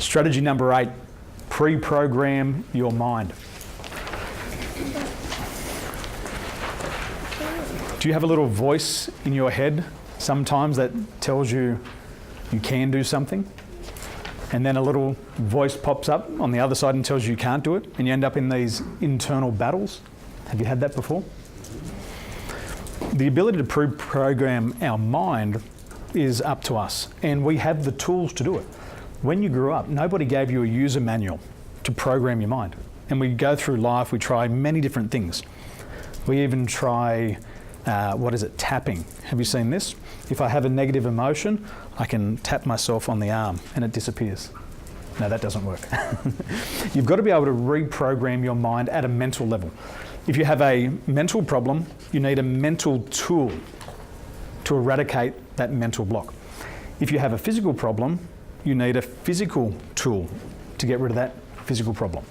Strategy number 8, pre-program your mind. Do you have a little voice in your head sometimes that tells you you can do something? And then a little voice pops up on the other side and tells you you can't do it, and you end up in these internal battles? Have you had that before? The ability to pre-program our mind is up to us, and we have the tools to do it. When you grew up, nobody gave you a user manual to program your mind. And we go through life, we try many different things. We even try, tapping. Have you seen this? If I have a negative emotion, I can tap myself on the arm and it disappears. No, that doesn't work. You've got to be able to reprogram your mind at a mental level. If you have a mental problem, you need a mental tool to eradicate that mental block. If you have a physical problem, you need a physical tool to get rid of that physical problem.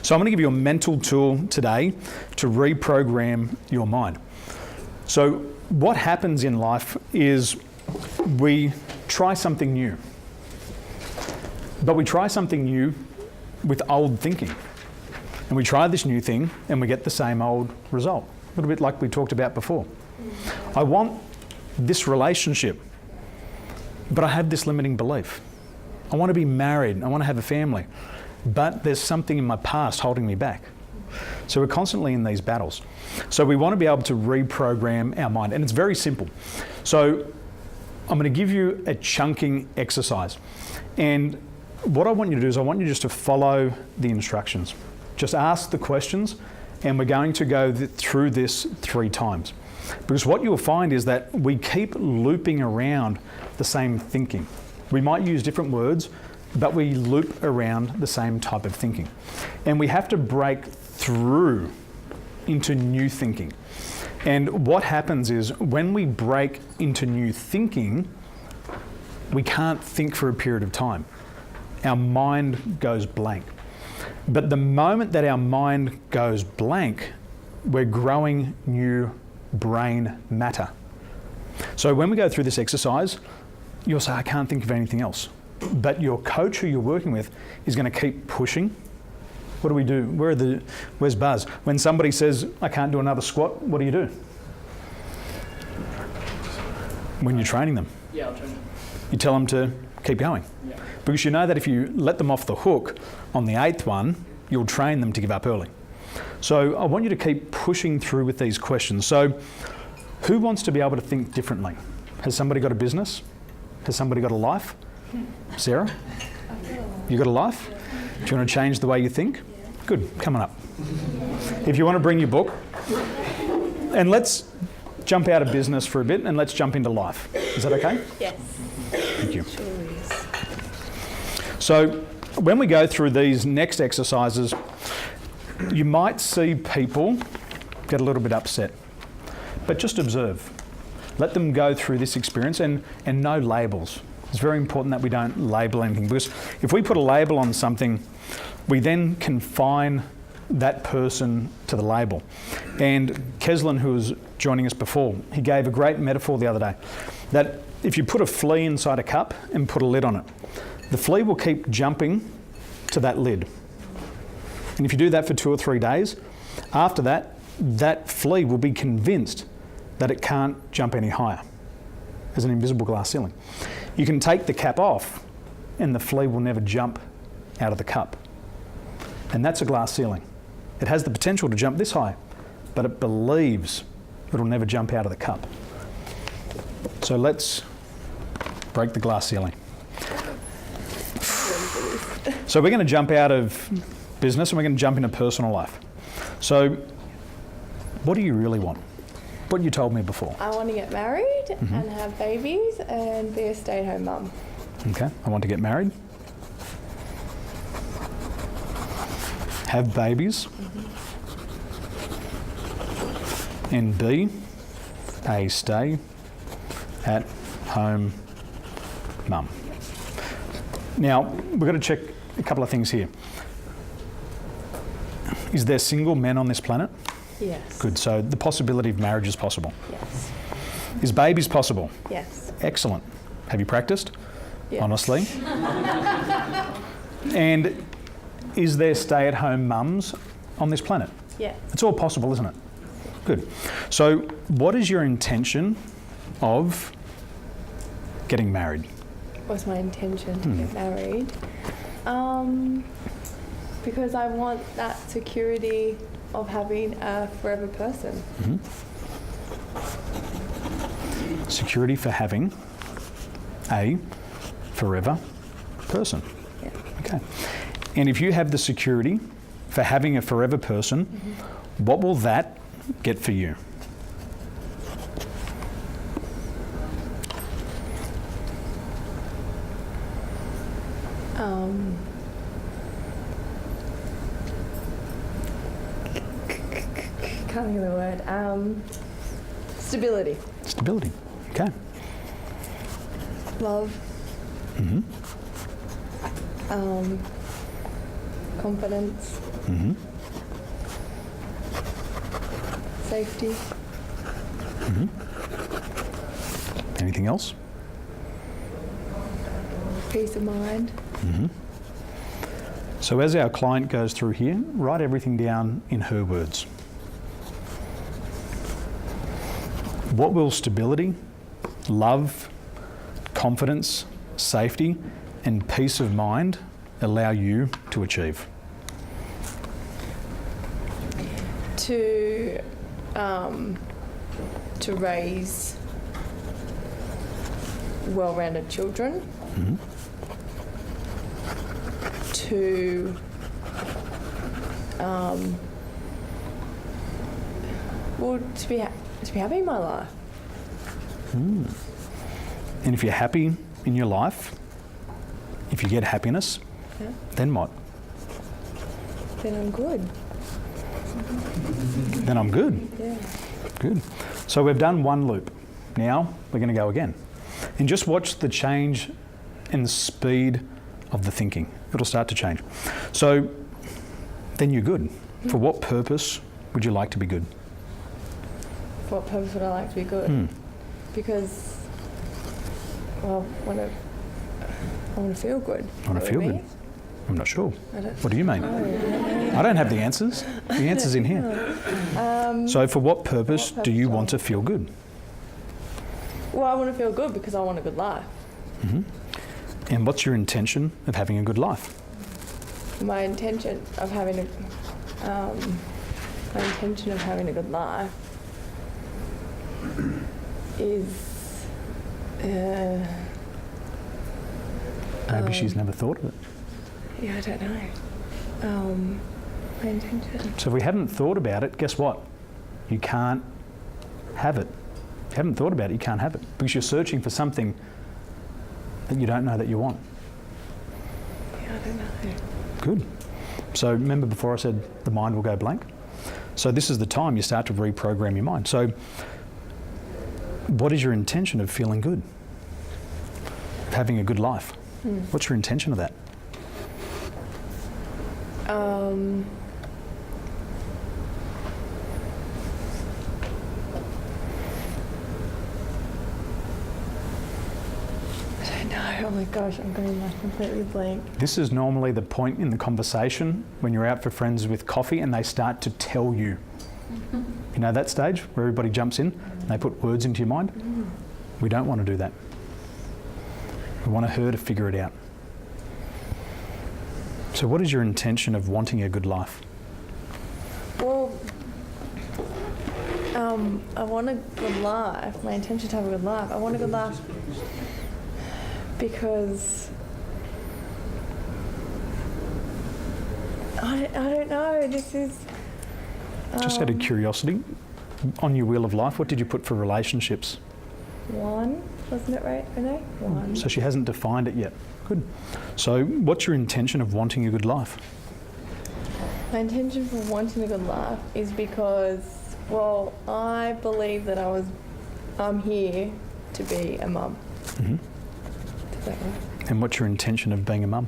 So I'm going to give you a mental tool today to reprogram your mind. So what happens in life is we try something new. But we try something new with old thinking. And we try this new thing and we get the same old result. A little bit like we talked about before. I want this relationship, but I have this limiting belief. I want to be married, I want to have a family, but there's something in my past holding me back. So we're constantly in these battles. So we want to be able to reprogram our mind, and it's very simple. So I'm going to give you a chunking exercise. And what I want you to do is I want you just to follow the instructions. Just ask the questions, and we're going to go through this 3 times. Because what you'll find is that we keep looping around the same thinking. We might use different words, but we loop around the same type of thinking. And we have to break through into new thinking. And what happens is when we break into new thinking, we can't think for a period of time. Our mind goes blank. But the moment that our mind goes blank, we're growing new brain matter. So when we go through this exercise, you'll say, I can't think of anything else. But your coach who you're working with is going to keep pushing. What do we do? Where's Buzz? When somebody says, I can't do another squat, what do you do? When you're training them? Yeah, I'll train them. You tell them to keep going. Yeah. Because you know that if you let them off the hook on the 8th one, you'll train them to give up early. So I want you to keep pushing through with these questions. So who wants to be able to think differently? Has somebody got a business? Has somebody got a life? Sarah? You got a life? Do you want to change the way you think? Good, come on up. If you want to bring your book, and let's jump out of business for a bit and let's jump into life. Is that okay? Yes. Thank you. Sure is. So when we go through these next exercises, you might see people get a little bit upset, but just observe. Let them go through this experience and no labels. It's very important that we don't label anything, because if we put a label on something, we then confine that person to the label. And Keslin, who was joining us before, he gave a great metaphor the other day, that if you put a flea inside a cup and put a lid on it, the flea will keep jumping to that lid. And if you do that for 2 or 3 days, after that, that flea will be convinced that it can't jump any higher. There's an invisible glass ceiling. You can take the cap off and the flea will never jump out of the cup. And that's a glass ceiling. It has the potential to jump this high, but it believes it'll never jump out of the cup. So let's break the glass ceiling. So we're going to jump out of business and we're going to jump into personal life. So what do you really want? What you told me before. I want to get married and have babies and be a stay-at-home mum. Okay, I want to get married. Have babies. And be a stay-at-home mum. Now, we've got to check a couple of things here. Is there single men on this planet? Yes. Good, so the possibility of marriage is possible. Yes. Is babies possible? Yes. Excellent. Have you practiced? Yes. Honestly? And is there stay-at-home mums on this planet? Yeah. It's all possible, isn't it? Good. So what is your intention of getting married? What's my intention to get married? Because I want that security of having a forever person. Security for having a forever person. Yeah. Okay. And if you have the security for having a forever person, what will that get for you? Can't think of the word. Stability. Stability. Okay. Love. Confidence. Safety. Anything else? Peace of mind. So as our client goes through here, write everything down in her words. What will stability, love, confidence, safety, and peace of mind allow you to achieve? To raise well-rounded children. To to be happy in my life. And if you're happy in your life, if you get happiness, then what? Then I'm good. Then I'm good. Yeah. Good. So we've done one loop. Now we're going to go again. And just watch the change in the speed of the thinking. It'll start to change. So then you're good. For what purpose would you like to be good? For what purpose would I like to be good? Because, well, I want to feel good. I want to feel good. I'm not sure. What do you mean? No. I don't have the answers. The answer's in here. So for what purpose do you want to feel good? Well, I want to feel good because I want a good life. And what's your intention of having a good life? My intention of having a good life is Maybe she's never thought of it. yeah, I don't know. My intention. So if we haven't thought about it, guess what? You can't have it. If you haven't thought about it, you can't have it because you're searching for something that you don't know that you want. Yeah, I don't know. Good. So remember before I said the mind will go blank? So this is the time you start to reprogram your mind. So what is your intention of feeling good? Of having a good life? What's your intention of that? I don't know. Oh my gosh, I'm going like completely blank. This is normally the point in the conversation when you're out for friends with coffee and they start to tell you. You know that stage where everybody jumps in and they put words into your mind? We don't want to do that. We want her to figure it out. So what is your intention of wanting a good life? Well, I want a good life. My intention to have a good life. I want a good life because I don't know. This is Just out of curiosity, on your wheel of life, what did you put for relationships? one, wasn't it right, Renee? One. So she hasn't defined it yet. Good. So what's your intention of wanting a good life? My intention for wanting a good life is because, well, I believe that I'm here to be a mum. Mm-hmm. Is that right? And what's your intention of being a mum?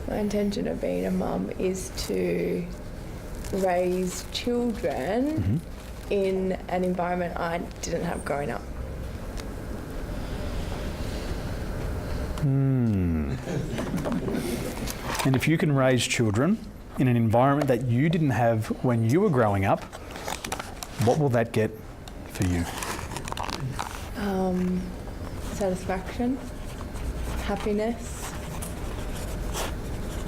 My intention of being a mum is to raise children in an environment I didn't have growing up. And if you can raise children in an environment that you didn't have when you were growing up, what will that get for you? Satisfaction, happiness,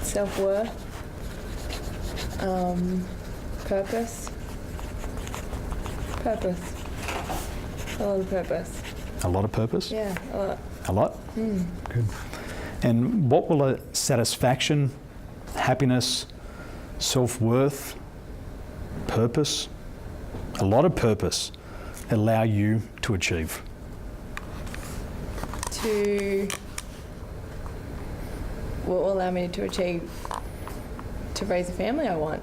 self-worth, purpose. A lot of purpose. A lot of purpose? Yeah, a lot. A lot? Good. And what will a satisfaction, happiness, self-worth, purpose, a lot of purpose, allow you to achieve? What will allow me to achieve? To raise a family I want.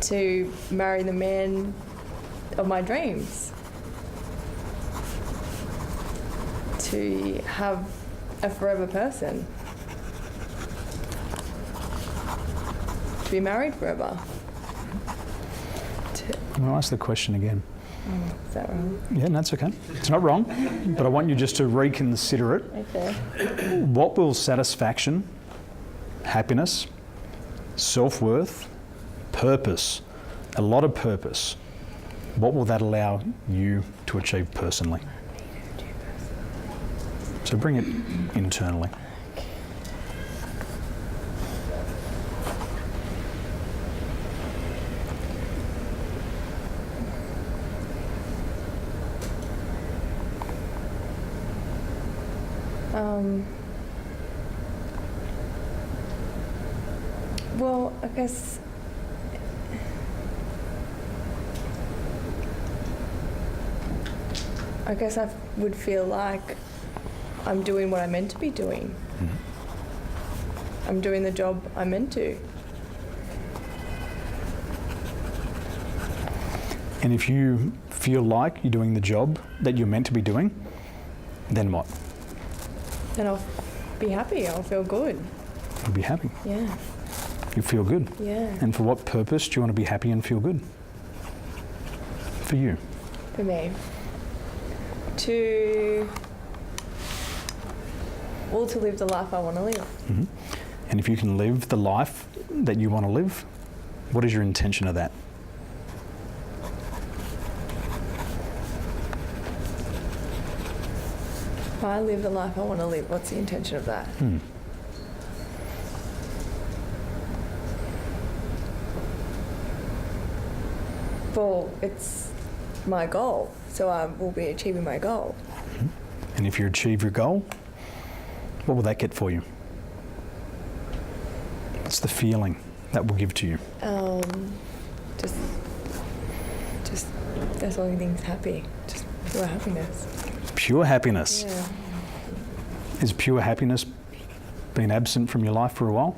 To marry the man of my dreams. To have a forever person. To be married forever. I'm going to ask the question again. Oh, is that wrong? Yeah, that's okay. It's not wrong, but I want you just to reconsider it. Okay. What will satisfaction, happiness, self-worth, purpose, a lot of purpose, what will that allow you to achieve personally? So bring it internally. Well, I guess I would feel like I'm doing what I'm meant to be doing. I'm doing the job I'm meant to. And if you feel like you're doing the job that you're meant to be doing, then what? Then I'll be happy. I'll feel good. You'll be happy. Yeah. You feel good. Yeah. And for what purpose do you want to be happy and feel good? For you. For me. To live the life I want to live. And if you can live the life that you want to live, what is your intention of that? If I live the life I want to live, what's the intention of that? Well, it's my goal, so I will be achieving my goal. And if you achieve your goal, what will that get for you? What's the feeling that will give to you? Just that's all things happy. Just pure happiness. Pure happiness. Yeah. Is pure happiness been absent from your life for a while?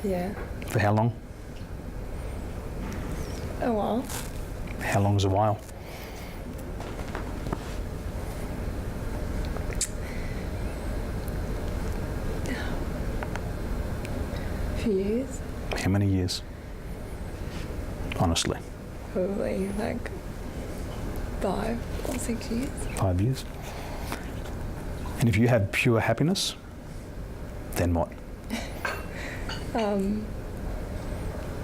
Yeah. For how long? A while. How long is a while? A few years. How many years? Honestly. Probably like 5 or 6 years. 5 years. And if you have pure happiness, then what?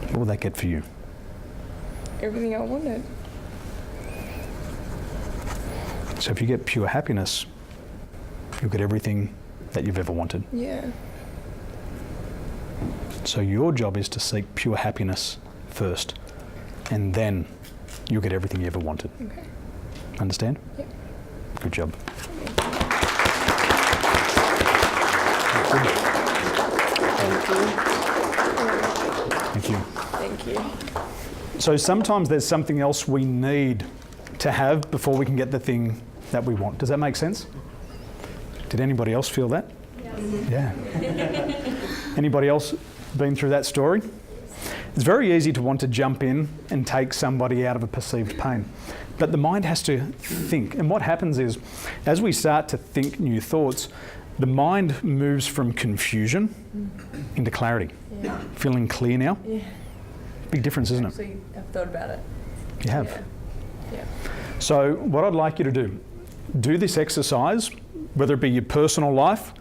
What will that get for you? Everything I wanted. So if you get pure happiness, you'll get everything that you've ever wanted. Yeah. So your job is to seek pure happiness first, and then you'll get everything you ever wanted. Okay. Understand? Yep. Good job. Thank you. Thank you. Thank you. So sometimes there's something else we need to have before we can get the thing that we want. Does that make sense? Did anybody else feel that? Yes. Yeah. Anybody else been through that story? It's very easy to want to jump in and take somebody out of a perceived pain. But the mind has to think. And what happens is, as we start to think new thoughts, the mind moves from confusion into clarity. Yeah. Feeling clear now? Yeah. Big difference, isn't it? Actually, I've thought about it. You have. Yeah. So what I'd like you to do this exercise, whether it be your personal life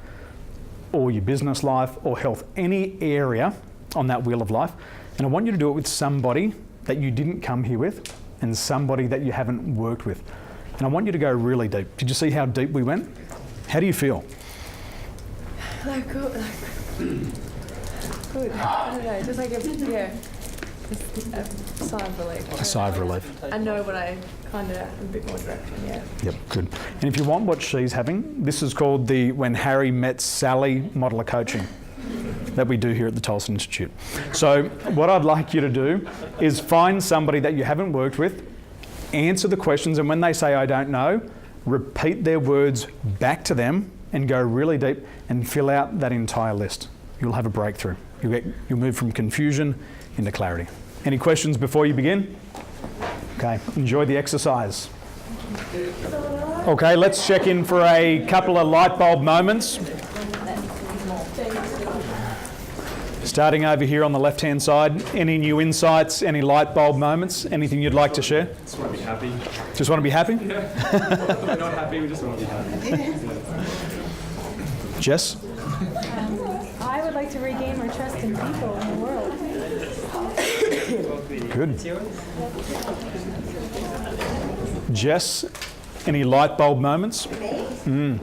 or your business life or health, any area on that wheel of life. And I want you to do it with somebody that you didn't come here with and somebody that you haven't worked with. And I want you to go really deep. Did you see how deep we went? How do you feel? Like good. I don't know, just like a sigh of relief. A sigh of relief. I know when I kind of a bit more direction, yeah. Yep, good. And if you want what she's having, this is called the When Harry Met Sally model of coaching that we do here at the Tolson Institute. So what I'd like you to do is find somebody that you haven't worked with, answer the questions, and when they say, I don't know, repeat their words back to them and go really deep and fill out that entire list. You'll have a breakthrough. You'll move from confusion into clarity. Any questions before you begin? Okay, enjoy the exercise. Okay, let's check in for a couple of light bulb moments. Starting over here on the left-hand side, any new insights, any light bulb moments, anything you'd like to share? Just want to be happy. Just want to be happy? Yeah. We're not happy, we just want to be happy. Jess? I would like to regain my trust in people in the world. Good. Jess, any light bulb moments? I think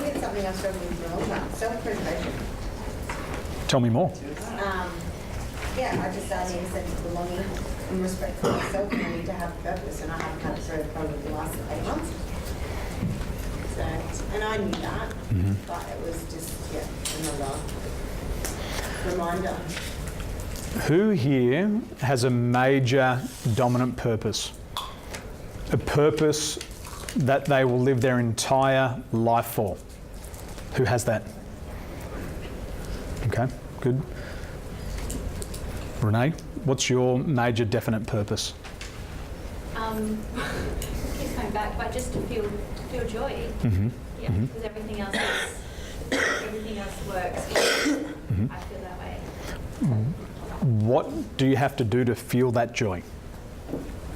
it's something I've struggled with for a long time. Self-preservation. Tell me more. Yeah, I just need a sense of belonging and respect for myself, and I need to have purpose, and I haven't had it through probably the last 8 months. So, and I knew that, but it was just, another reminder. Who here has a major dominant purpose? A purpose that they will live their entire life for? Who has that? Okay, good. Renee, what's your major definite purpose? Keeps coming back, but just to feel joy. Yeah, because everything else works. I feel that way. What do you have to do to feel that joy?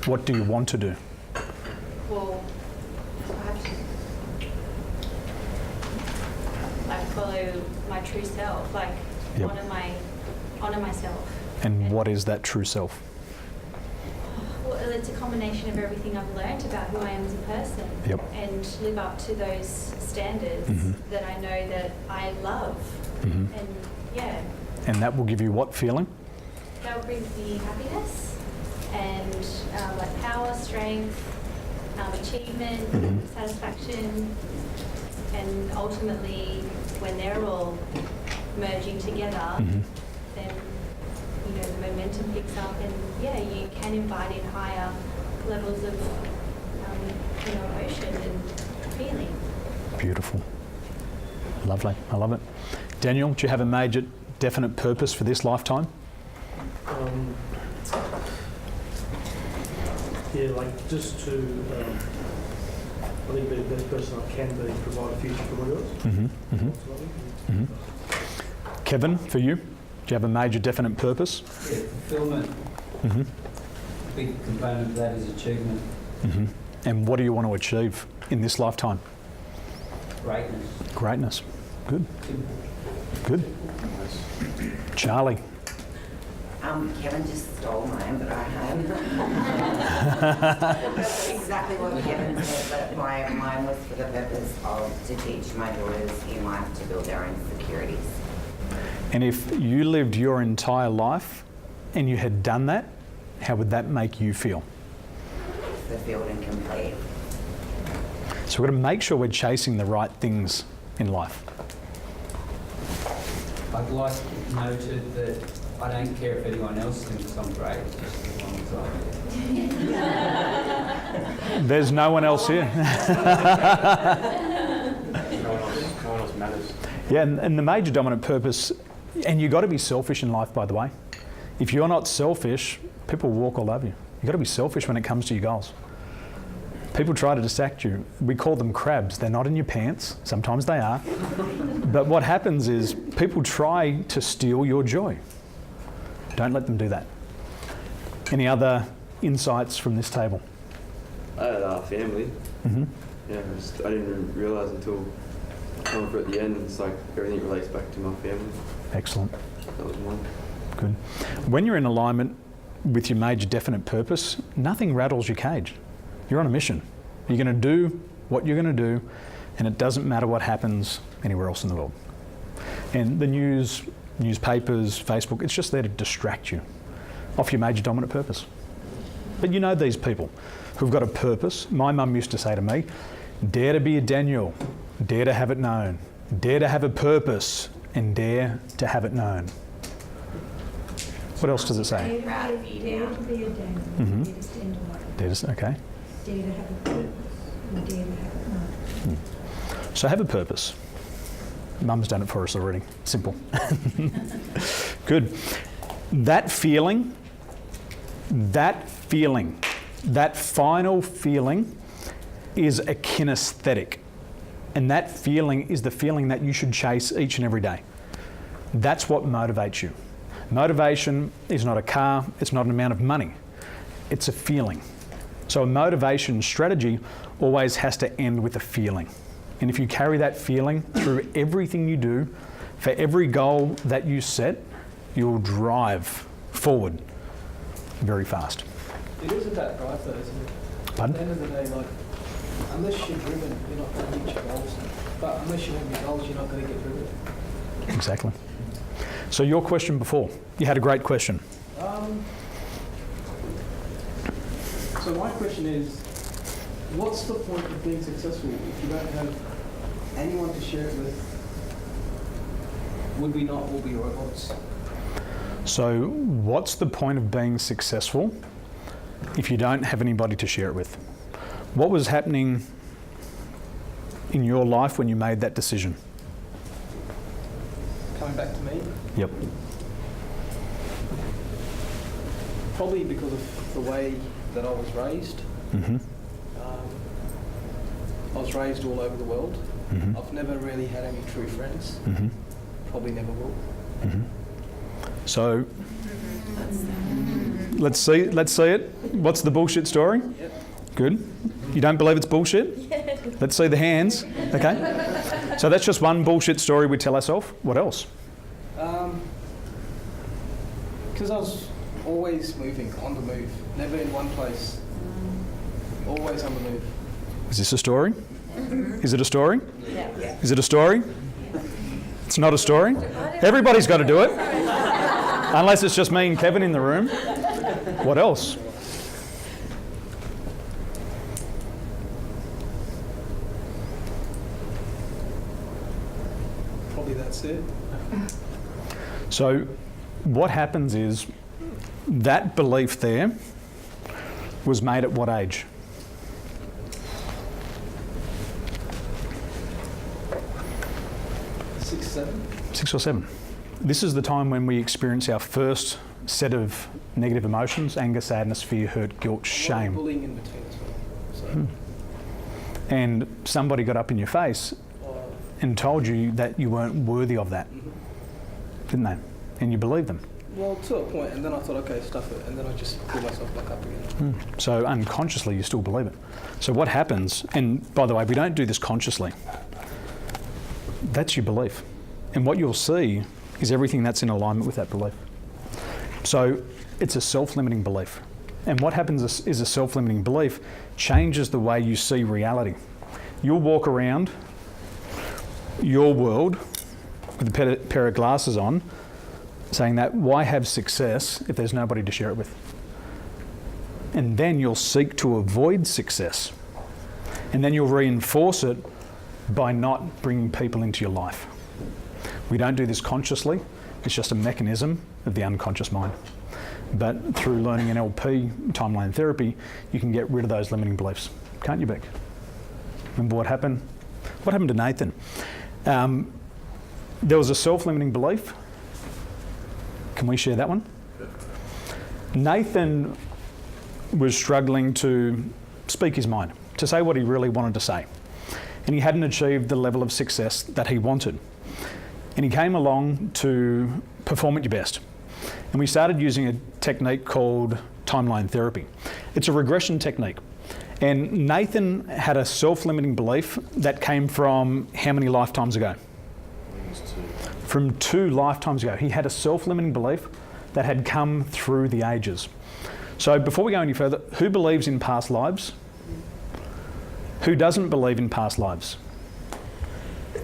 What do you want to do? Well, I have to follow my true self, honor myself. And what is that true self? Well, it's a combination of everything I've learned about who I am as a person, and live up to those standards that I know that I love, and And that will give you what feeling? that will bring me happiness and power, strength, achievement, satisfaction, and ultimately, when they're all merging together, then the momentum picks up, and you can invite in higher levels of emotion and feeling. Beautiful. Lovely. I love it. Daniel, do you have a major definite purpose for this lifetime? Just to, I think, be the best person I can be, provide a future for my girls. Kevin, for you, do you have a major definite purpose? Yeah, fulfillment. Big component of that is achievement. And what do you want to achieve in this lifetime? Greatness. Greatness. Good. Good. Charlie. Kevin just stole mine, but I have. That's exactly what Kevin said, but mine was for the purpose of to teach my daughters in life to build their own securities. And if you lived your entire life and you had done that, how would that make you feel? Fulfilled and complete. So we've got to make sure we're chasing the right things in life. I'd like it noted that I don't care if anyone else thinks I'm great, just as long as I am. There's no one else here. No one else matters. Yeah, and the major dominant purpose, and you've got to be selfish in life, by the way. If you're not selfish, people walk all over you. You've got to be selfish when it comes to your goals. People try to distract you. We call them crabs. They're not in your pants. Sometimes they are. But what happens is people try to steal your joy. Don't let them do that. Any other insights from this table? I had a family. Mm-hmm. Yeah, I didn't realise until However, at the end, it's like everything relates back to my family. Excellent. That was one. Good. When you're in alignment with your major definite purpose, nothing rattles your cage. You're on a mission. You're going to do what you're going to do, and it doesn't matter what happens anywhere else in the world. And the news, newspapers, Facebook, it's just there to distract you off your major dominant purpose. But you know these people who've got a purpose. My mum used to say to me, dare to be a Daniel, dare to have it known, dare to have a purpose, and dare to have it known. What else does it say? Proud of you Dare now. to be a Daniel. Mhm. Dare to stand alone. Dare to, okay. Dare to have a purpose. And dare to have it known. So have a purpose. Mum's done it for us already. Simple. Good. That feeling, that final feeling is a kinesthetic. And that feeling is the feeling that you should chase each and every day. That's what motivates you. Motivation is not a car, it's not an amount of money. It's a feeling. So a motivation strategy always has to end with a feeling. And if you carry that feeling through everything you do, for every goal that you set, you'll drive forward very fast. It is about drive though, isn't it? Pardon? At the end of the day, like, unless you're driven, you're not going to reach your goals. But unless you have your goals, you're not going to get driven. Exactly. So your question before, you had a great question. So my question is, what's the point of being successful if you don't have anyone to share it with? Would we not all be robots? So what's the point of being successful if you don't have anybody to share it with? What was happening in your life when you made that decision? Coming back to me, Yep. probably because of the way that I was raised. Mm-hmm. I was raised all over the world. Mm-hmm. I've never really had any true friends. Mm-hmm. Probably never will. Mm-hmm. So let's see it. What's the bullshit story? Yep. Good. You don't believe it's bullshit? Let's see the hands. Okay. So that's just one bullshit story we tell ourselves. What else? Because I was always moving, on the move, never in one place. Always on the move. Is this a story? Is it a story? Is it a story? It's not a story? Everybody's got to do it. Unless it's just me and Kevin in the room. What else? Probably that's it. So what happens is that belief there was made at what age? 6, 7. 6 or 7. This is the time when we experience our first set of negative emotions: anger, sadness, fear, hurt, guilt, A lot of shame. bullying in between as well. So, And somebody got up in your face and told you that you weren't worthy of that, didn't they? And you believed them. well, to a point, and then I thought, okay, stuff it, and then I just pull myself back up again. So unconsciously you still believe it. So what happens, and by the way, we don't do this consciously, that's your belief. And what you'll see is everything that's in alignment with that belief. So it's a self-limiting belief. And what happens is a self-limiting belief changes the way you see reality. You'll walk around your world with a pair of glasses on, saying that, why have success if there's nobody to share it with? And then you'll seek to avoid success. And then you'll reinforce it by not bringing people into your life. We don't do this consciously. It's just a mechanism of the unconscious mind. But through learning NLP, timeline therapy, you can get rid of those limiting beliefs. Can't you, Beck? Remember what happened? What happened to Nathan? There was a self-limiting belief. Can we share that one? Nathan was struggling to speak his mind, to say what he really wanted to say. And he hadn't achieved the level of success that he wanted. And he came along to perform at your best. And we started using a technique called timeline therapy. It's a regression technique. And Nathan had a self-limiting belief that came from how many lifetimes ago? From 2 lifetimes ago. He had a self-limiting belief that had come through the ages. So before we go any further, who believes in past lives? Who doesn't believe in past lives?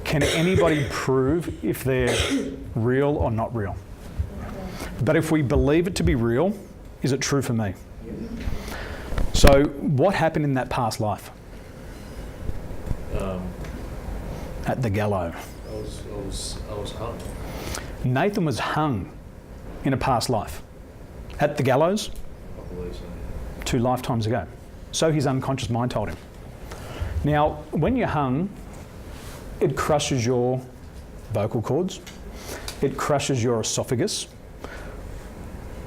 Can anybody prove if they're real or not real? But if we believe it to be real, is it true for me? So what happened in that past life? At the gallows. I was hung. Nathan was hung in a past life. At the gallows? I believe so. 2 lifetimes ago. So his unconscious mind told him. Now, when you're hung, it crushes your vocal cords. It crushes your esophagus.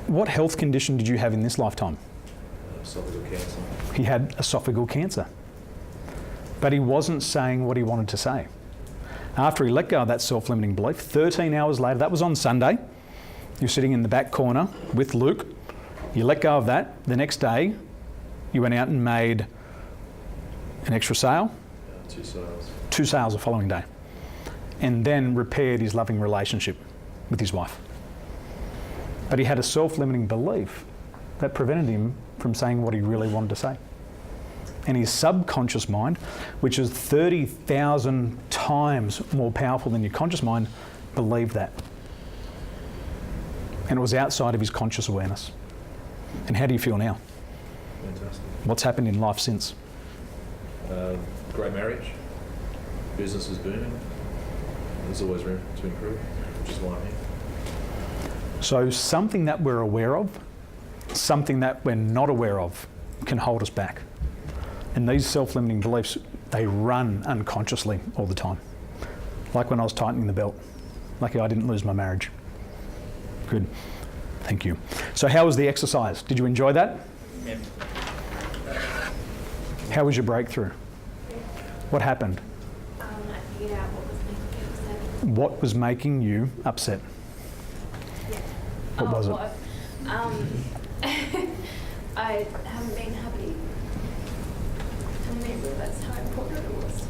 What health condition did you have in this lifetime? Esophageal cancer. He had esophageal cancer. But he wasn't saying what he wanted to say. After he let go of that self-limiting belief, 13 hours later, that was on Sunday, you're sitting in the back corner with Luke, you let go of that, the next day you went out and made an extra sale, 2 sales. 2 sales the following day, and then repaired his loving relationship with his wife. But he had a self-limiting belief that prevented him from saying what he really wanted to say. And his subconscious mind, which is 30,000 times more powerful than your conscious mind, believed that. And it was outside of his conscious awareness. And how do you feel now? Fantastic. What's happened in life since? Great marriage. Business is booming. There's always room to improve, which is why I'm here. So something that we're aware of, something that we're not aware of, can hold us back. And these self-limiting beliefs, they run unconsciously all the time. Like when I was tightening the belt. Lucky I didn't lose my marriage. Good. Thank you. So how was the exercise? Did you enjoy that? Yep. How was your breakthrough? What happened? I figured out what was making me upset. What was making you upset? What was it? I haven't been happy. And I realised how important it was.